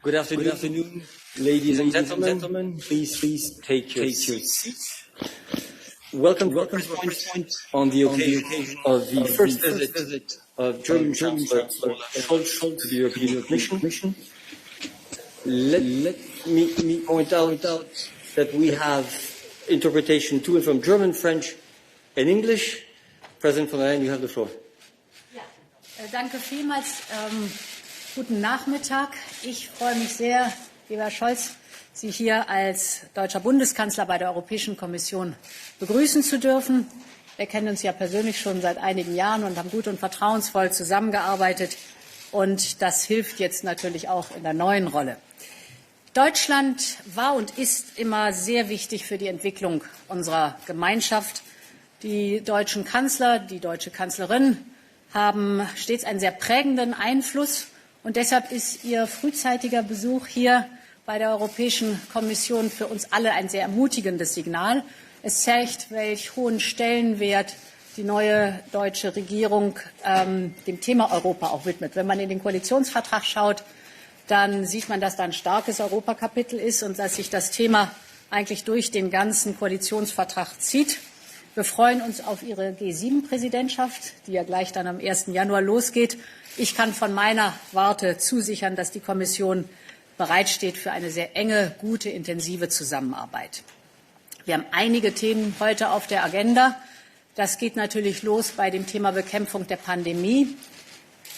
Good afternoon, ladies and gentlemen. Please take your seats. Welcome to the first point on the occasion of the first visit of German Chancellor Olaf Scholz to the European Commission. Let me point out that we have interpretation to and from German, French, and English. President von der Leyen, you have the floor. Ja, danke vielmals. Guten Nachmittag. Ich freue mich sehr, lieber Herr Scholz, Sie hier als deutscher Bundeskanzler bei der Europäischen Kommission begrüßen zu dürfen. Wir kennen uns ja persönlich schon seit einigen Jahren und haben gut und vertrauensvoll zusammengearbeitet. Und das hilft jetzt natürlich auch in der neuen Rolle. Deutschland war und ist immer sehr wichtig für die Entwicklung unserer Gemeinschaft. Die deutschen Kanzler, die deutsche Kanzlerin haben stets einen sehr prägenden Einfluss. Und deshalb ist Ihr frühzeitiger Besuch hier bei der Europäischen Kommission für uns alle ein sehr ermutigendes Signal. Es zeigt, welch hohen Stellenwert die neue deutsche Regierung dem Thema Europa auch widmet. Wenn man in den Koalitionsvertrag schaut, dann sieht man, dass da ein starkes Europakapitel ist und dass sich das Thema eigentlich durch den ganzen Koalitionsvertrag zieht. Wir freuen uns auf Ihre G7-Präsidentschaft, die ja gleich dann am 1. Januar losgeht. Ich kann von meiner Warte zusichern, dass die Kommission bereitsteht für eine sehr enge, gute, intensive Zusammenarbeit. Wir haben einige Themen heute auf der Agenda. Das geht natürlich los bei dem Thema Bekämpfung der Pandemie.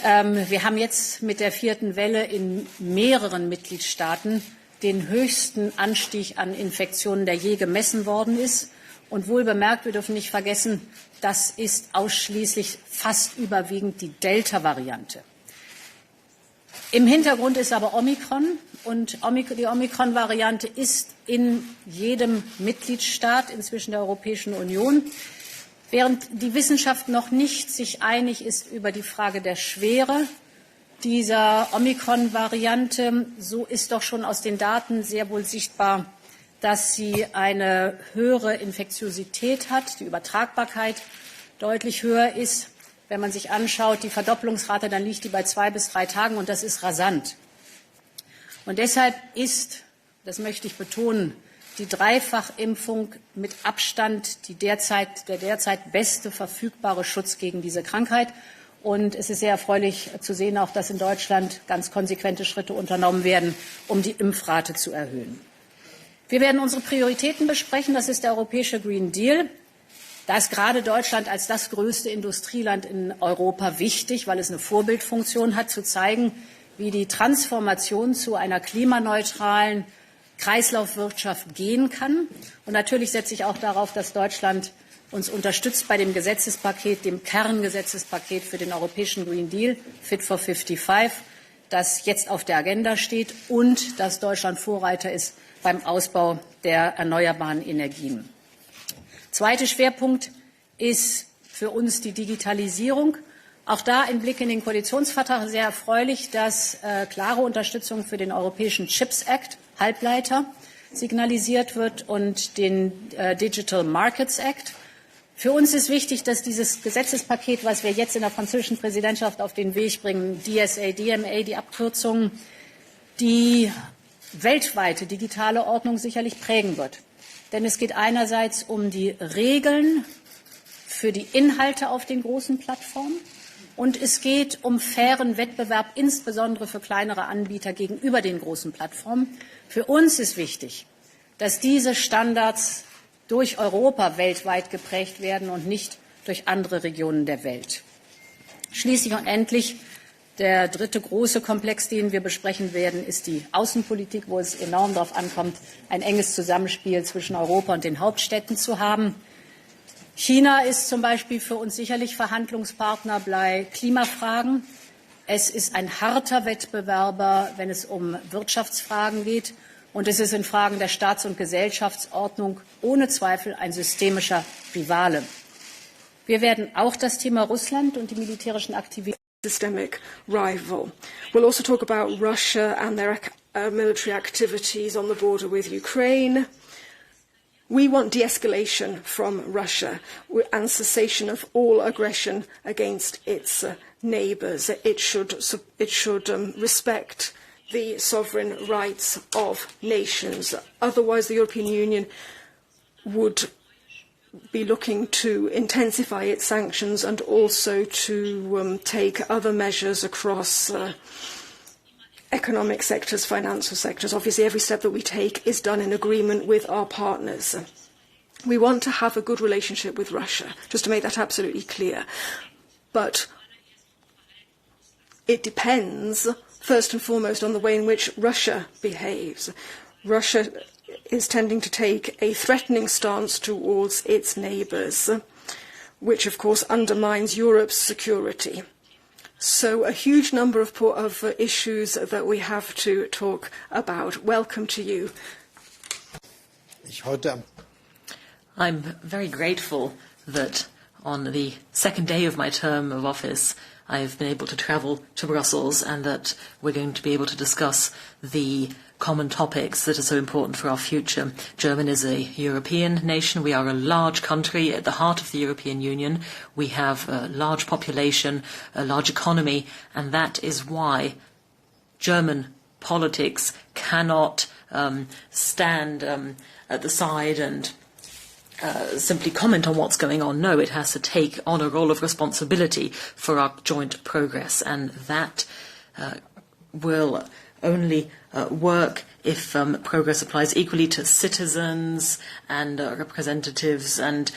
Wir haben jetzt mit der 4. Welle in mehreren Mitgliedstaaten den höchsten Anstieg an Infektionen, der je gemessen worden ist. Und wohlbemerkt, wir dürfen nicht vergessen, das ist ausschließlich fast überwiegend die Delta-Variante. Im Hintergrund ist aber Omikron. Und die Omikron-Variante ist in jedem Mitgliedstaat inzwischen der Europäischen Union. Während die Wissenschaft noch nicht sich einig ist über die Frage der Schwere dieser Omikron-Variante, so ist doch schon aus den Daten sehr wohl sichtbar, dass sie eine höhere Infektiosität hat, die Übertragbarkeit deutlich höher ist. Wenn man sich anschaut, die Verdopplungsrate, dann liegt die bei 2 bis 3 Tagen, und das ist rasant. Und deshalb ist, das möchte ich betonen, die Dreifachimpfung mit Abstand der derzeit beste verfügbare Schutz gegen diese Krankheit. Und es ist sehr erfreulich zu sehen, auch dass in Deutschland ganz konsequente Schritte unternommen werden, um die Impfrate zu erhöhen. Wir werden unsere Prioritäten besprechen. Das ist der europäische Green Deal. Da ist gerade Deutschland als das größte Industrieland in Europa wichtig, weil es eine Vorbildfunktion hat, zu zeigen, wie die Transformation zu einer klimaneutralen Kreislaufwirtschaft gehen kann. Und natürlich setze ich auch darauf, dass Deutschland uns unterstützt bei dem Gesetzespaket, dem Kerngesetzespaket für den europäischen Green Deal, Fit for 55, das jetzt auf der Agenda steht, und dass Deutschland Vorreiter ist beim Ausbau der erneuerbaren Energien. Zweiter Schwerpunkt ist für uns die Digitalisierung. Auch da ein Blick in den Koalitionsvertrag, sehr erfreulich, dass klare Unterstützung für den Europäischen Chips Act, Halbleiter, signalisiert wird, und den Digital Markets Act. Für uns ist wichtig, dass dieses Gesetzespaket, was wir jetzt in der französischen Präsidentschaft auf den Weg bringen, DSA, DMA, die Abkürzungen, die weltweite digitale Ordnung sicherlich prägen wird. Denn es geht einerseits um die Regeln für die Inhalte auf den großen Plattformen, und es geht um fairen Wettbewerb, insbesondere für kleinere Anbieter gegenüber den großen Plattformen. Für uns ist wichtig, dass diese Standards durch Europa weltweit geprägt werden und nicht durch andere Regionen der Welt. Schließlich und endlich der dritte große Komplex, den wir besprechen werden, ist die Außenpolitik, wo es enorm darauf ankommt, ein enges Zusammenspiel zwischen Europa und den Hauptstädten zu haben. China ist zum Beispiel für uns sicherlich Verhandlungspartner bei Klimafragen. Es ist ein harter Wettbewerber, wenn es um Wirtschaftsfragen geht. Und es ist in Fragen der Staats- und Gesellschaftsordnung ohne Zweifel ein systemischer Rivale. Wir werden auch das Thema Russland und die militärischen Aktivitäten systemic rival. We'll also talk about Russia and their military activities on the border with Ukraine. We want de-escalation from Russia and cessation of all aggression against its neighbours. It should respect the sovereign rights of nations. Otherwise, the European Union would be looking to intensify its sanctions and also to take other measures across economic sectors, financial sectors. Obviously, every step that we take is done in agreement with our partners. We want to have a good relationship with Russia, just to make that absolutely clear. But it depends, first and foremost, on the way in which Russia behaves. Russia is tending to take a threatening stance towards its neighbours, which, of course, undermines Europe's security. So a huge number of issues that we have to talk about. Welcome to you. I'm very grateful that on the second day of my term of office, I've been able to travel to Brussels and that we're going to be able to discuss the common topics that are so important for our future. Germany is a European nation. We are a large country at the heart of the European Union. We have a large population, a large economy, and that is why German politics cannot stand at the side and simply comment on what's going on. No, it has to take on a role of responsibility for our joint progress, and that will only work if progress applies equally to citizens and representatives. And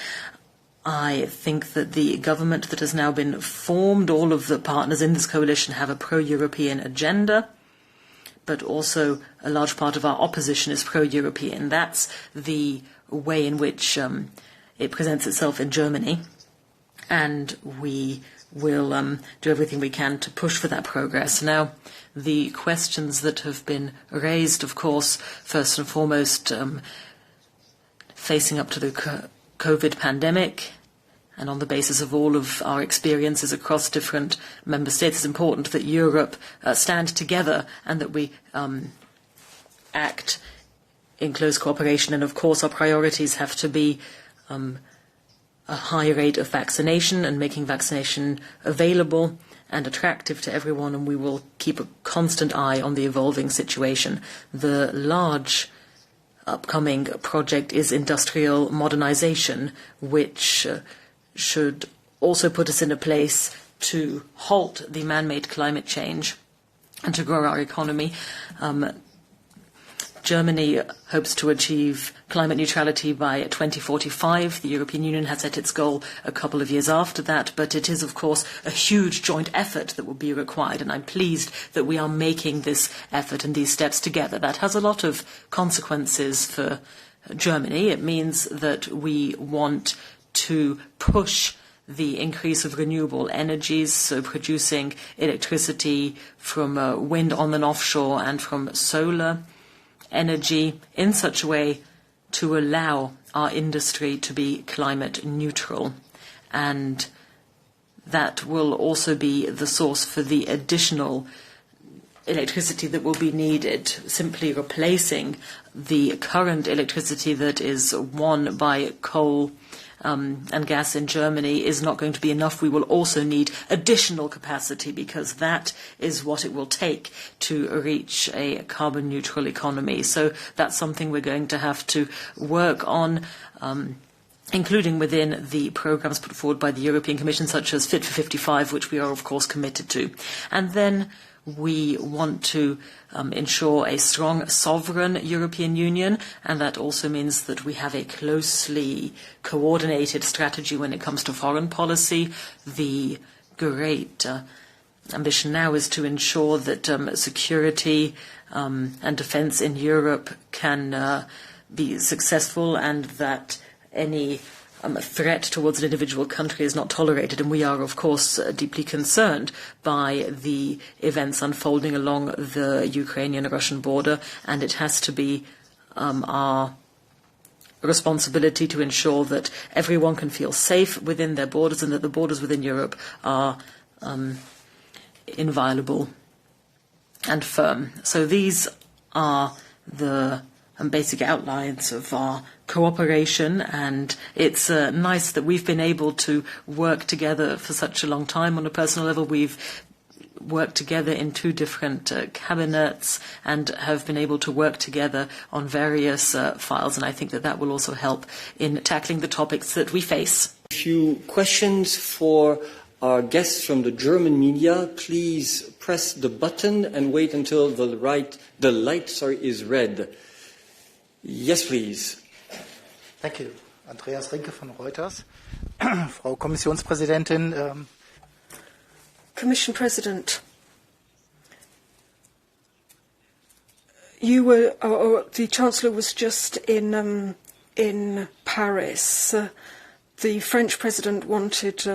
I think that the government that has now been formed, all of the partners in this coalition have a pro-European agenda, but also a large part of our opposition is pro-European. That's the way in which it presents itself in Germany, and we will do everything we can to push for that progress. Now, the questions that have been raised, of course, first and foremost, facing up to the COVID pandemic, and on the basis of all of our experiences across different member states, it's important that Europe stand together and that we act in close cooperation. And of course, our priorities have to be a high rate of vaccination and making vaccination available and attractive to everyone, and we will keep a constant eye on the evolving situation. The large upcoming project is industrial modernization, which should also put us in a place to halt the man-made climate change and to grow our economy. Germany hopes to achieve climate neutrality by 2045. The European Union has set its goal a couple of years after that, but it is, of course, a huge joint effort that will be required, and I'm pleased that we are making this effort and these steps together. That has a lot of consequences for Germany. It means that we want to push the increase of renewable energies, so producing electricity from wind on and offshore and from solar energy in such a way to allow our industry to be climate neutral. And that will also be the source for the additional electricity that will be needed. Simply replacing the current electricity that is won by coal and gas in Germany is not going to be enough. We will also need additional capacity, because that is what it will take to reach a carbon neutral economy. So that's something we're going to have to work on, including within the programmes put forward by the European Commission, such as Fit for 55, which we are, of course, committed to. And then we want to ensure a strong sovereign European Union, and that also means that we have a closely coordinated strategy when it comes to foreign policy. The great ambition now is to ensure that security and defence in Europe can be successful, and that any threat towards an individual country is not tolerated. And we are, of course, deeply concerned by the events unfolding along the Ukrainian-Russian border, and it has to be our responsibility to ensure that everyone can feel safe within their borders and that the borders within Europe are inviolable and firm. So these are the basic outlines of our cooperation, and it's nice that we've been able to work together for such a long time on a personal level. We've worked together in two different cabinets and have been able to work together on various files. And I think that that will also help in tackling the topics that we face. A few questions for our guests from the German media. Please press the button and wait until the light is red. Yes, please. Thank you. Andreas Rinke von Reuters. Frau Kommissionspräsidentin. Commission President, you were, the Chancellor was just in Paris. The French President wanted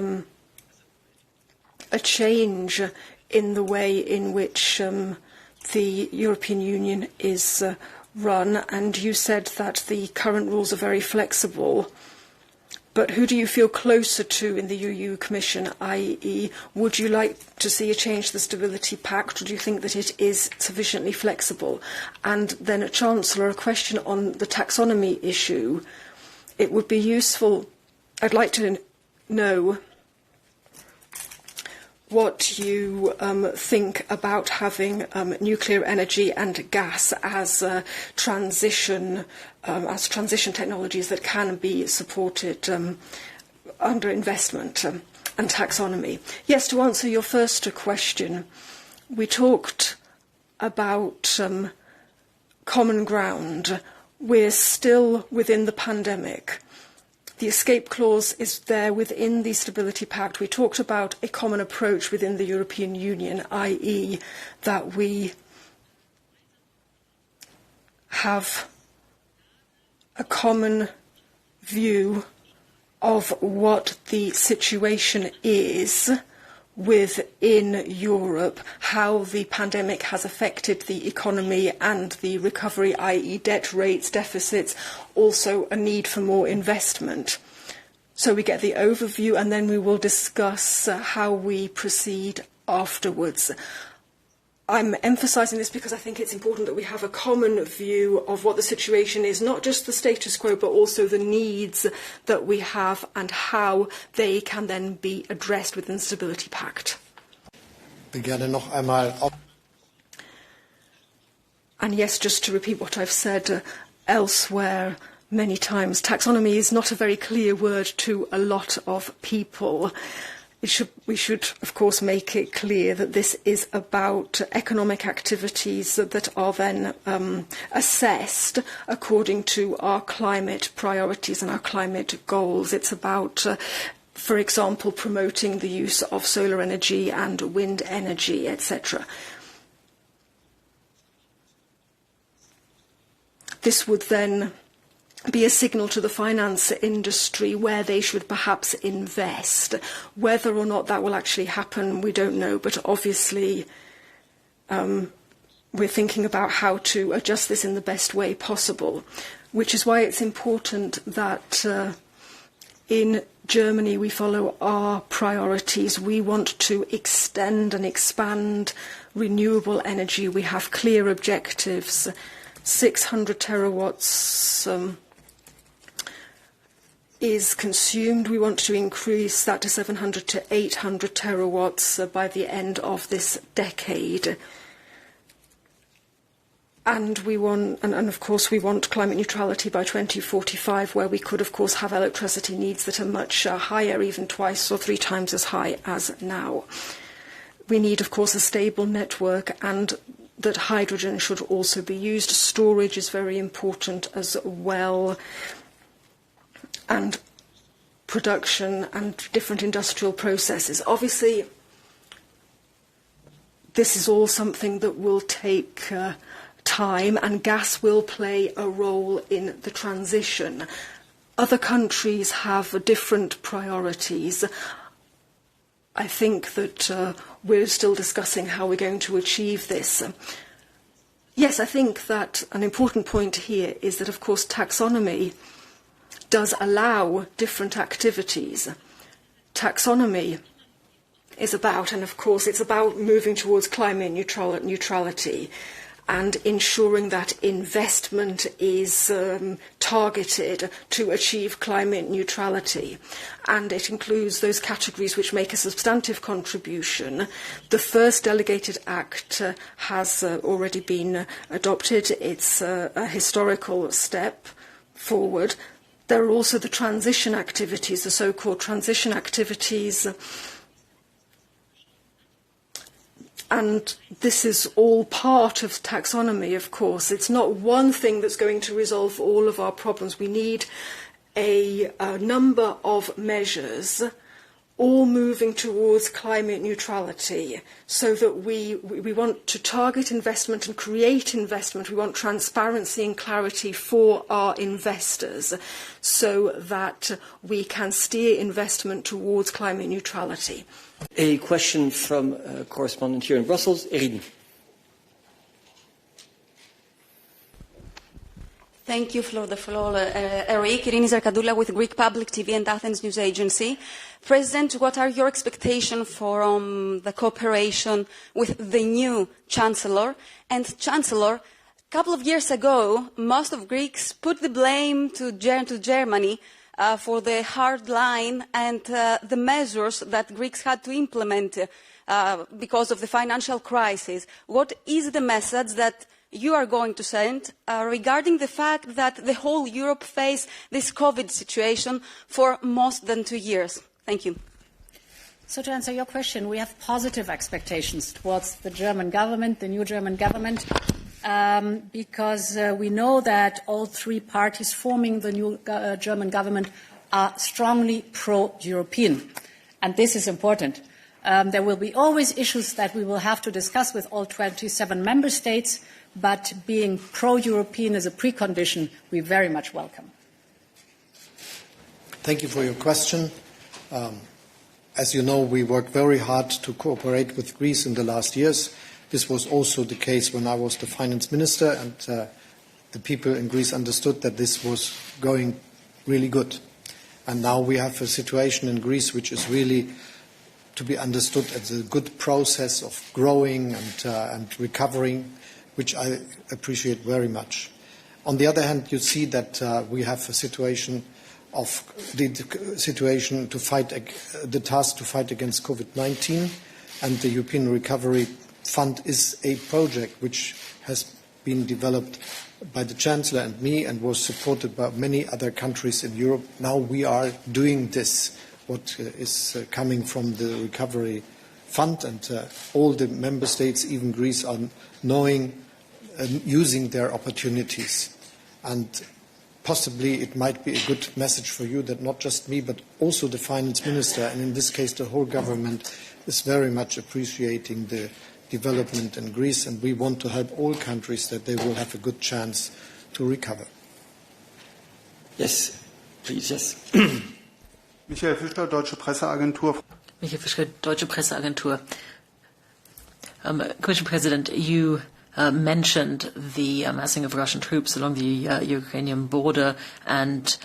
a change in the way in which the European Union is run, and you said that the current rules are very flexible. But who do you feel closer to in the EU Commission, i.e., would you like to see a change to the Stability Pact, or do you think that it is sufficiently flexible? And then, Chancellor, a question on the taxonomy issue. It would be useful, I'd like to know what you think about having nuclear energy and gas as transition technologies that can be supported under investment and taxonomy. Yes, to answer your first question, we talked about common ground. We're still within the pandemic. The escape clause is there within the Stability Pact. We talked about a common approach within the European Union, i.e. that we have a common view of what the situation is within Europe, how the pandemic has affected the economy and the recovery, i.e. debt rates, deficits, also a need for more investment. So we get the overview and then we will discuss how we proceed afterwards. I'm emphasising this because I think it's important that we have a common view of what the situation is, not just the status quo, but also the needs that we have and how they can then be addressed within the Stability Pact. And yes, just to repeat what I've said elsewhere many times, taxonomy is not a very clear word to a lot of people. We should, of course, make it clear that this is about economic activities that are then assessed according to our climate priorities and our climate goals. It's about, for example, promoting the use of solar energy and wind energy, etc. This would then be a signal to the finance industry where they should perhaps invest. Whether or not that will actually happen, we don't know, but obviously we're thinking about how to adjust this in the best way possible, which is why it's important that in Germany we follow our priorities. We want to extend and expand renewable energy. We have clear objectives. 600 terawatts is consumed. We want to increase that to 700 to 800 terawatts by the end of this decade. And we want, and of course, we want climate neutrality by 2045, where we could, of course, have electricity needs that are much higher, even twice or three times as high as now. We need, of course, a stable network, and that hydrogen should also be used. Storage is very important as well, and production and different industrial processes. Obviously, this is all something that will take time, and gas will play a role in the transition. Other countries have different priorities. I think that we're still discussing how we're going to achieve this. Yes, I think that an important point here is that, of course, taxonomy does allow different activities. Taxonomy is about, and of course it's about moving towards climate neutrality. and ensuring that investment is targeted to achieve climate neutrality. And it includes those categories which make a substantive contribution. The first delegated act has already been adopted. It's a historical step forward. There are also the transition activities, the so-called transition activities. And this is all part of taxonomy, of course. It's not one thing that's going to resolve all of our problems. We need a number of measures all moving towards climate neutrality, so that we want to target investment and create investment. We want transparency and clarity for our investors, so that we can steer investment towards climate neutrality. A question from a correspondent here in Brussels, Erin. Thank you for the floor, Eric. Irini Zerkadoula with Greek Public TV and Athens News Agency. President, what are your expectations for the cooperation with the new chancellor? And Chancellor, a couple of years ago, most of Greeks put the blame to Germany for the hard line and the measures that Greeks had to implement because of the financial crisis. What is the message that you are going to send regarding the fact that the whole Europe faced this COVID situation for more than 2 years? Thank you. So to answer your question, we have positive expectations towards the German government, the new German government, because we know that all three parties forming the new German government are strongly pro-European. And this is important. There will be always issues that we will have to discuss with all 27 member states, but being pro-European is a precondition we very much welcome. Thank you for your question. As you know, we worked very hard to cooperate with Greece in the last years. This was also the case when I was the finance minister, and the people in Greece understood that this was going really good. And now we have a situation in Greece which is really to be understood as a good process of growing and recovering, which I appreciate very much. On the other hand, you see that we have a situation of the task to fight against COVID-19, and the European Recovery Fund is a project which has been developed by the Chancellor and me and was supported by many other countries in Europe. Now we are doing this, what is coming from the Recovery Fund, and all the member states, even Greece, are knowing and using their opportunities. And possibly it might be a good message for you that not just me, but also the finance minister, and in this case the whole government, is very much appreciating the development in Greece, and we want to help all countries that they will have a good chance to recover. Yes, please, yes. Michael Fischler, Deutsche Presseagentur. Michael Fischler, Deutsche Presseagentur. Commission President, you mentioned the massing of Russian troops along the Ukrainian border and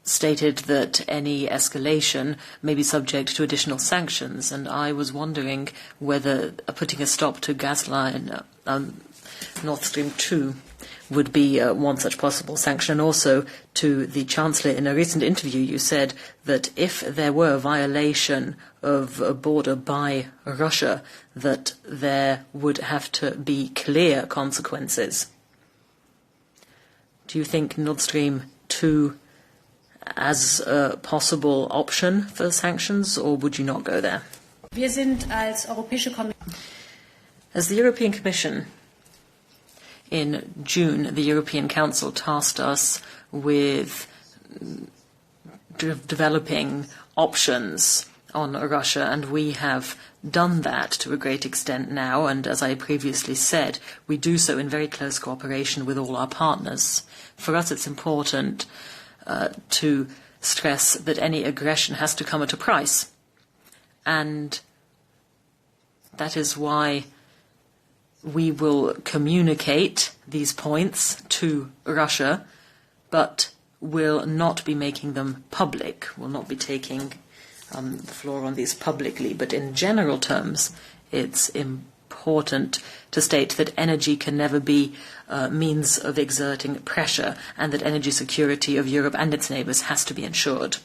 stated that any escalation may be subject to additional sanctions. And I was wondering whether putting a stop to gas line Nord Stream 2 would be one such possible sanction. And also to the Chancellor, in a recent interview, you said that if there were a violation of a border by Russia, that there would have to be clear consequences. Do you think Nord Stream 2 as a possible option for sanctions, or would you not go there? Wir sind als Europäische As the European Commission, in June, the European Council tasked us with developing options on Russia, and we have done that to a great extent now, and as I previously said, we do so in very close cooperation with all our partners. For us, it's important to stress that any aggression has to come at a price. And that is why we will communicate these points to Russia, but will not be making them public, will not be taking the floor on these publicly. But in general terms, it's important important to state that energy can never be a means of exerting pressure, and that energy security of Europe and its neighbours has to be ensured.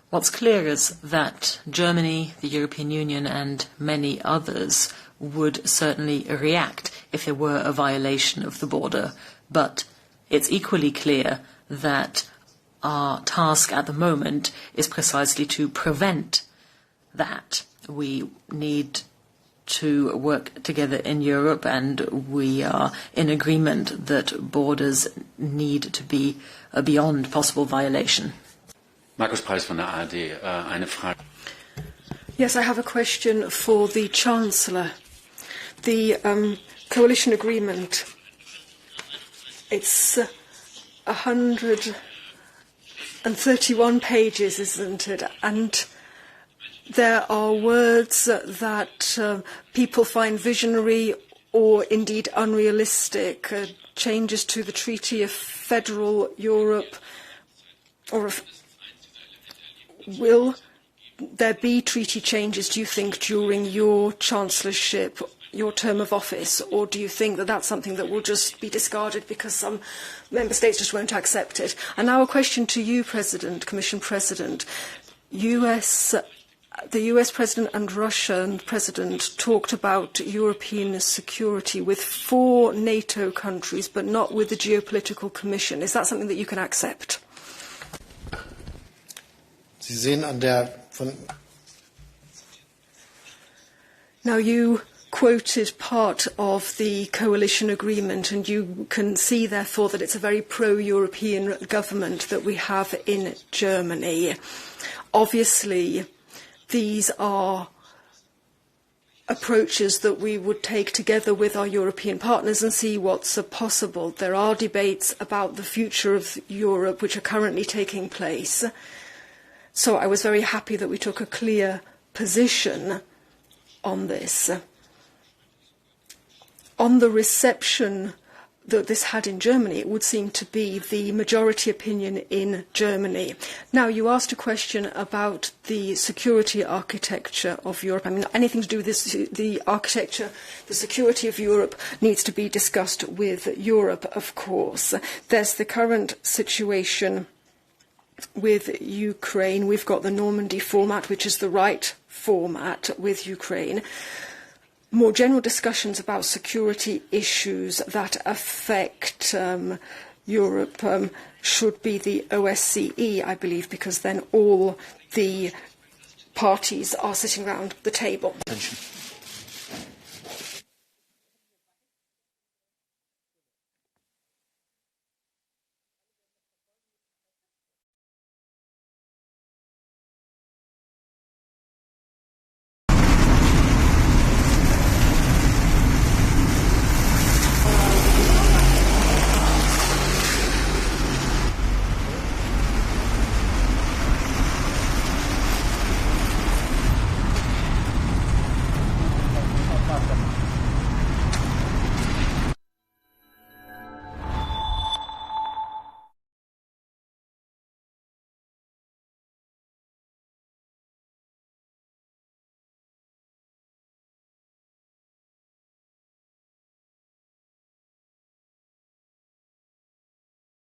What's clear is that Germany, the European Union and many others would certainly react if there were a violation of the border, but it's equally clear that our task at the moment is precisely to prevent that. We need to work together in Europe, and we are in agreement that borders need to be beyond possible violation. Markus Preis von der ARD, eine Frage. Yes, I have a question for the Chancellor. The coalition agreement, it's 131 pages, isn't it? And there are words that people find visionary or indeed unrealistic, changes to the Treaty of Federal Europe, or will there be treaty changes, do you think, during your chancellorship, your term of office, or do you think that that's something that will just be discarded because some member states just won't accept it? And now a question to you, President, Commission President. The US President and Russian President talked about European security with 4 NATO countries, but not with the Geopolitical Commission. Is that something that you can accept? Sie sehen an der von. Now you quoted part of the coalition agreement, and you can see therefore that it's a very pro-European government that we have in Germany. Obviously, these are approaches that we would take together with our European partners and see what's possible. There are debates about the future of Europe which are currently taking place. So I was very happy that we took a clear position on this. On the reception that this had in Germany, it would seem to be the majority opinion in Germany. Now, you asked a question about the security architecture of Europe. I mean, anything to do with this, the architecture, the security of Europe needs to be discussed with Europe, of course. There's the current situation with Ukraine. We've got the Normandy format, which is the right format with Ukraine. More general discussions about security issues that affect Europe should be the OSCE, I believe, because then all the parties are sitting around the table.